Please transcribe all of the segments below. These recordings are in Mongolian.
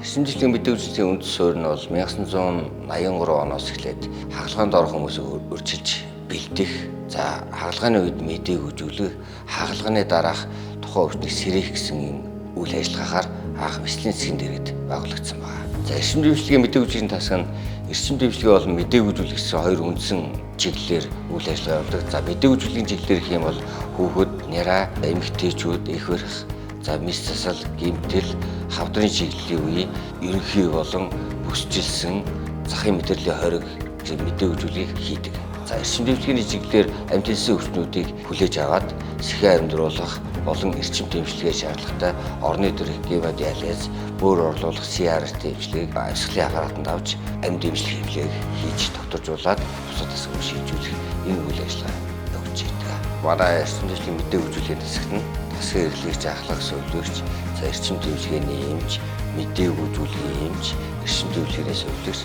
Шинжилгээ мэдээллийн үндэс суурь нь бол 1983 оноос эхлээд хагалгаанд орох хүмүүсийг өрчилж бэлдэх, за хагалгааны үед мэдээг үзүүлэх, хагалгааны дараах тухайн өвчнийг сэрэх гэсэн үйл ажиллагаагаар анх Мислийн засгийн дэргэд байгуулагдсан байна. За эрчим дэвшлигийн мэдээг үзүүлэх тасаг нь эрчим дэвшлиг болон мэдээг үзүүлэх гэсэн хоёр үндсэн чиглэлээр үйл ажиллагаа явуулдаг. За мэдээг үзүүлэхийн чиглэлээр гэх юм бол хүүхэд, няраа, эмэгтэйчүүд, их барих, за мис засал, гэмтэл, хавдрын чиглэлийн үеийн ерөнхий болон бүсчилсэн захын мэдрэлийн хориг мэдээг үзүүлгийг хийдэг. За эрчим дэвшлигийн чиглэлээр амьтансын өвчнүүдийг хүлээж аваад сэхээ амьдруулах болон эрчим дэмжлэгээ шаардлагатай орны дөрөх гемодиализ, бөөр орлуулах CRT дэмжлэгийг амьсгалын аппаратанд авч амьд дэмжлэг хэвлээг хийж тогтворжуулаад бусад тасгыг шийдвэрлэх энэ үйл ажиллагаа явуулж байдаг. Манай эрчим дэвшлийн мэдээг үзүүлэх хэсэгт нь тасгын эрхлэгч, ахлах зөвлөгч, за эрчим дэмжлэгийн эмч, мэдээг үзүүлэхийн эмч, эрчим дэмжлэгээс зөвлөгч,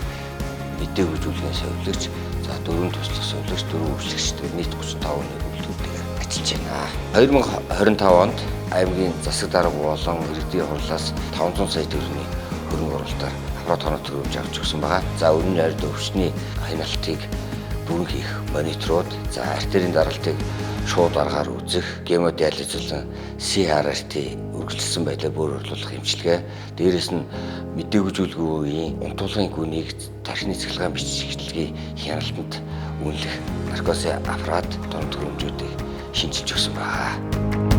мэдээг үзүүлэхийн зөвлөгч, за дөрвөн туслах зөвлөгч, дөрвөн үйлчлэгчтэй нийт 35 нэгүүлбэрээр ажиллаж байна. 2025 онд аймгийн засаг дарга болон иргэдийн хурлаас 500 сая төгрөгийн хөрөнгө оруулалтаар аппарат хоног төгрөмж авч өгсөн байгаа. За үнэн найрд өвчний хяналтыг бүрэн хийх, мониторууд, за артерийн даралтыг шууд аргаар үзэх, гемодиализ болон CRT үргэлжилсэн байдлаар бөөр орлуулах эмчилгээ. Дээрээс нь мэдээг үзүүлгүй үеийн унтуулгын гүнийг тархины цэцгэлгаан бичигдлэгийн хяналтанд үнэлэх наркосын аппарат томд хөрөмжүүдийг шинжилж өгсөн байна.